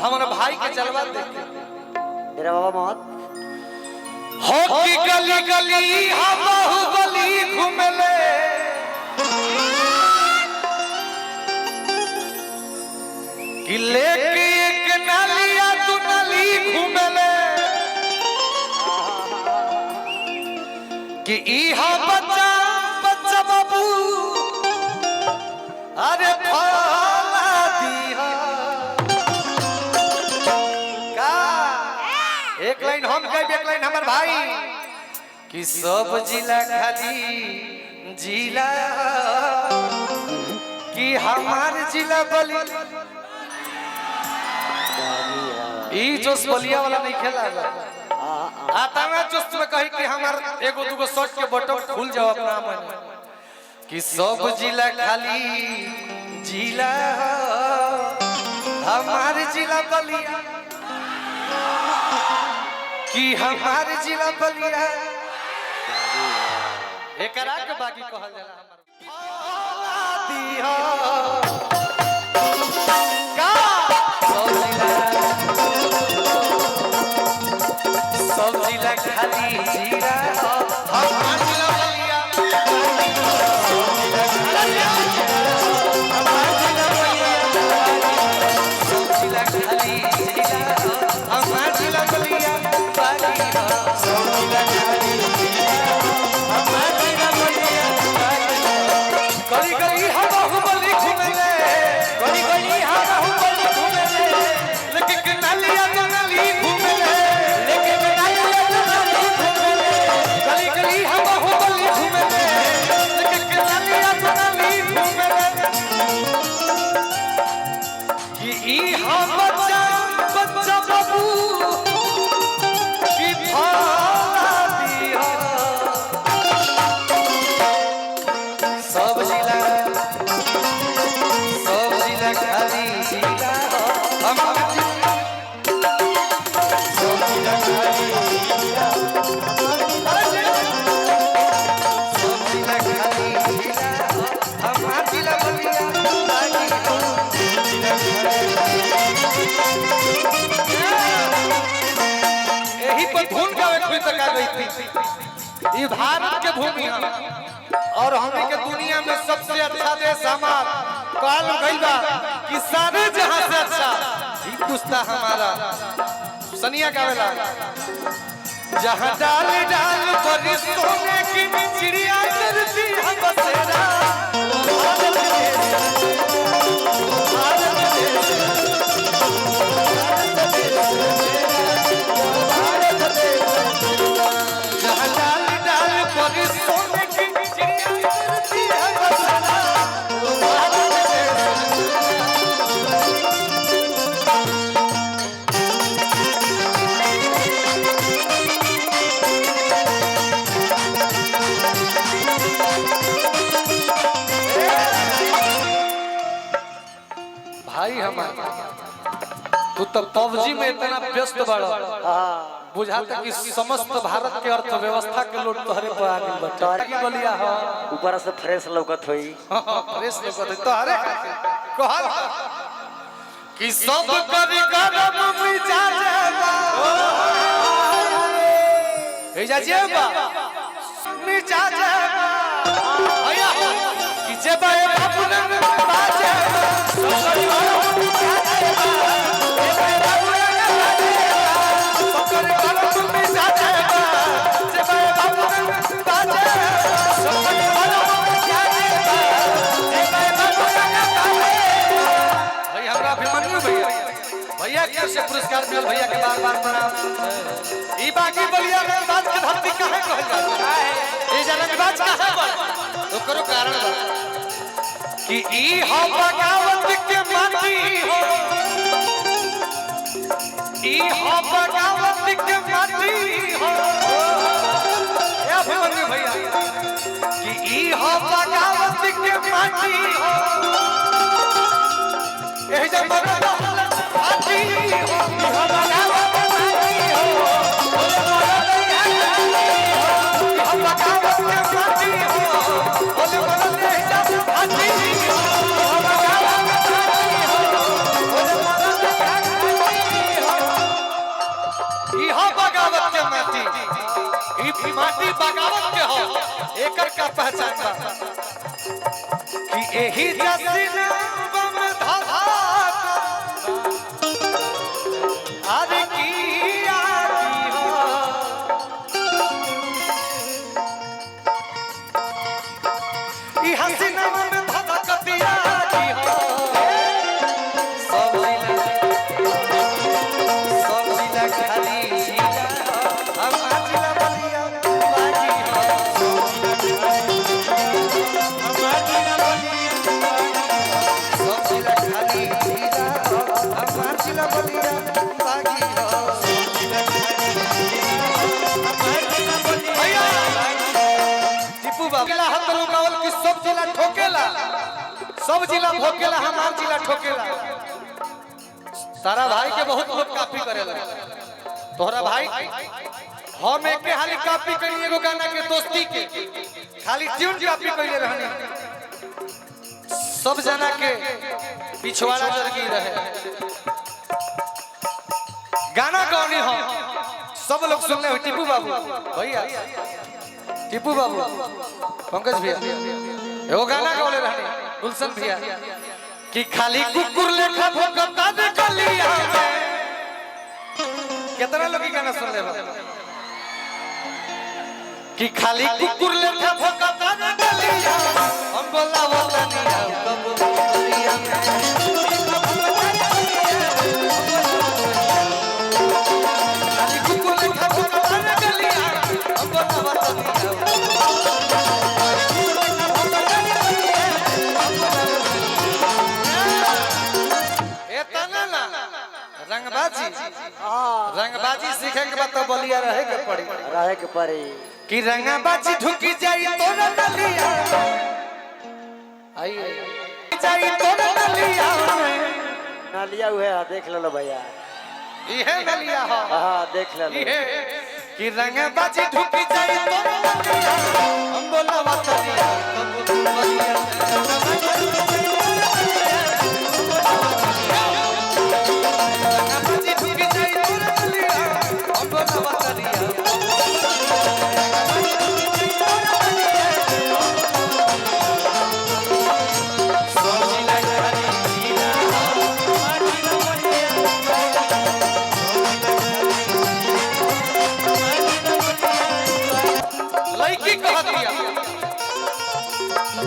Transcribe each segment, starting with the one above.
हमारे भाई के जलवा देखे तेरा बाबा मौत हो कि गली गली हम बाहुबली घूमले कि लेके एक नालिया तू नाली घूमले कि इहा बच्चा बच्चा बाबू अरे फला दिया का एक लाइन हम गए एक लाइन हमार भाई कि सब जिला खाली जिला कि हमार जिला बलि ई जोश बलिया वाला नहीं खेला आता मैं जोश में कही कि हमार एगो दुगो शर्ट के बटन खुल जाओ अपना मन कि सब जिला खाली जिला हमार जिला बलिया कि हमार जिला बलिया एकरा के बाकी कहल जाला सब जिला खाली जीरा हमार जिला बलिया सब जिला खाली जीरा हमार जिला बलिया सब जिला खाली हमार जिला बलिया गली गली हम बाहुबली घूमले गली गली हम बाहुबली घूमले लेकिन नालिया तो नाली घूमले लेकिन नालिया तो नाली घूमले गली गली हम बाहुबली घूमले लेकिन नालिया तो नाली घूमले कि ई हम बच्चा बच्चा बाबू की फला दिया सब जिला खाली जिला हम सब जिला खाली जिला सब जिला खाली जिला हमार जिला बलिया यही पर धुन गावे कोई तक आ गई थी ये भारत के भूमि है और हमें के दुनिया में सबसे अच्छा देश हमार काल गईबा कि सारे जहां से अच्छा हिंदुस्तान हमारा सनिया गावेला जहां डाल डाल पर सोने की चिड़िया करती है बसेरा जहां डाल डाल पर सोने की चिड़िया करती है बसेरा भाई हमारा तू तो पबजी में इतना व्यस्त बड़ा बुझाता कि समस्त भारत के अर्थव्यवस्था के लोट तोहरे पर आ गइल बा की बोलिया हो ऊपर से फ्रेश लौकत होई फ्रेश लौकत होई तोहरे कहल कि सब कर गरम मिजाज बा ए जा जेबा मिजाज बा भैया कि जेबा ए बाबू ने बाजे भैया के से पुरस्कार मिल भैया के बार बार प्रणाम ई बाकी बलिया रंगबाज के धरती काहे कहल जाता है ई रंगबाज काहे बड़ ओकरो कारण बा कि ई हो बगावत के माटी हो ई हो बगावत के माटी हो ए अभिमन्यु भैया कि ई हो बगावत के माटी हो ए जब माटी हो ई हो बगावत माटी हो हम बगावत के माटी हो बोले बोले जब माटी हो हम बगावत माटी हो बोले बोले ई माटी बगावत के हो एकर का पहचान बा कि एही जसिन बम धाधा अरे की आती हो ई हसीना में धाधा कतिया की हो सब जिला खाली जिला हम जिला बलिया बागी हो हम जिला बलिया सब जिला खाली जिला हम जिला बलिया बागी हो टीपू बाबा हाथ लगावल कि सब जिला ठोकेला सब जिला भोकेला हमार जिला ठोकेला सारा भाई के बहुत लोग कॉपी करेला तोहरा भाई हम एक के हाली कॉपी करी एगो गाना के दोस्ती के खाली ट्यून कॉपी कइले रहनी सब जना के पिछवाड़ा जरगी रहे गाना गौनी हो सब लोग सुनने हो टीपू बाबू भैया टीपू बाबू पंकज भैया एगो गाना गौले रहनी गुलशन भैया कि खाली कुकुर लेखा भोकता दे गलिया में कितना लोग गाना सुन ले कि खाली कुकुर लेखा भोकता दे गलिया हम बोला बोला नहीं कब गलिया खाली कुकुर लेखा भोकता दे गलिया हम बोला बोला नहीं रंगबाजी रंगबाजी सीखे के बाद तो बलिया रहे के पड़ी कि रंगबाजी ढुकी जाई तोरा नलिया आई जाई तोरा नलिया नलिया हुए देख लो भैया इहे नलिया हो हां देख लो इहे कि रंगबाजी ढुकी जाई तोरा नलिया हम बोला बतलिया कब बलिया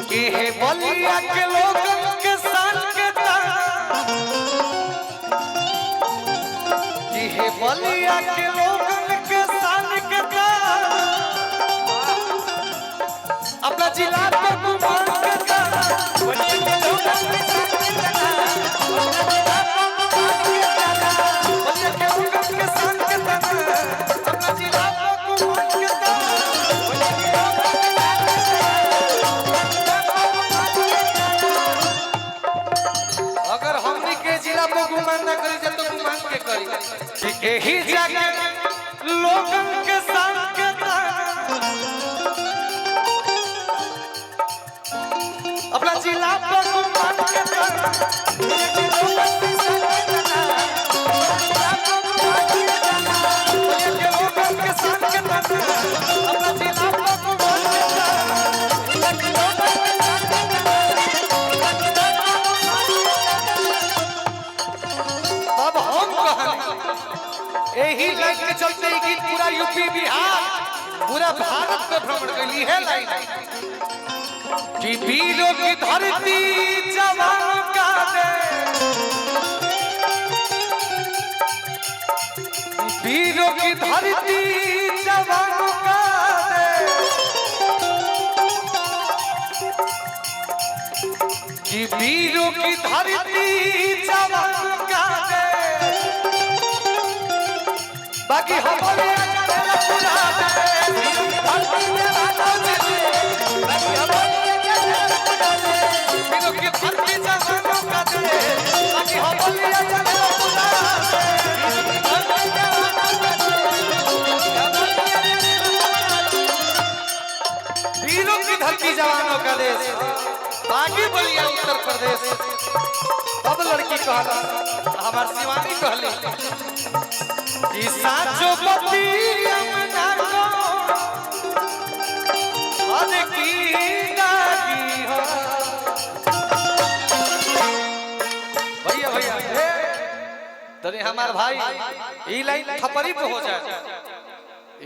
बलिया के लोगन के सान के कि हे बलिया के लोगन के सान के अपना जिला पे गुमान के बलिया के लोगन के सान के बलिया के लोगन के सान के अपना जिला पे गुमान के अगर हमनी के जिला में गुमान ना करी तो गुमान के करी कि एही जाके लोगन के सान के अपना जिला पर गुमान के यही लाइन के चलते ही पूरा यूपी बिहार पूरा भारत में भ्रमण कैली है लाइन कि वीरों की धरती जवानों का दे वीरों की धरती जवानों का दे कि वीरों की धरती जवानों का दे बाकी हमारे पूरा धरती जवानों के दे बाकी हमारे वीरों की धरती जवानों का दे बाकी हमारे वीरों की धरती जवानों का देश बागी बलिया उत्तर प्रदेश तब लड़की कहला हमार शिवानी कहली कि साचो पति हमना को तनी हमार भाई ई लाइन थपरी पे हो जाए,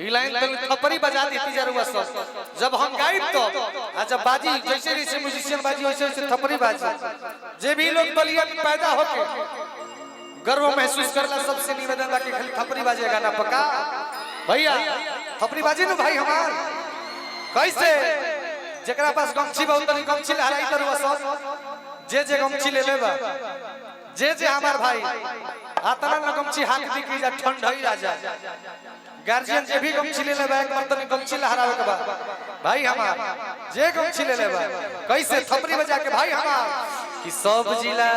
ई लाइन तनी थपरी बजा देती जरूर सब जब हम गाइब तो जब बाजी जैसे जैसे म्यूजिशियन बाजी वैसे वैसे थपरी बाजी। जे भी लोग बलिया में पैदा होके गर्व महसूस करला सबसे निवेदन बा कि खाली थपरी बाजे गाना पका भैया थपरी बाजी न भाई हमार कैसे जेकरा पास गमछी बहुत तनी गमछी लहराई तरवा सब जे गमछी ले लेबा जे हमार भाई आतना न गमछी हाथ दी की जा ठंडई राजा गार्जियन जे भी गमछी ले लेबा एक बार तनी गमछी लहरावे के बा भाई हमार जे गमछी ले लेबा कैसे थपरी बजा के भाई हमार कि सब जिला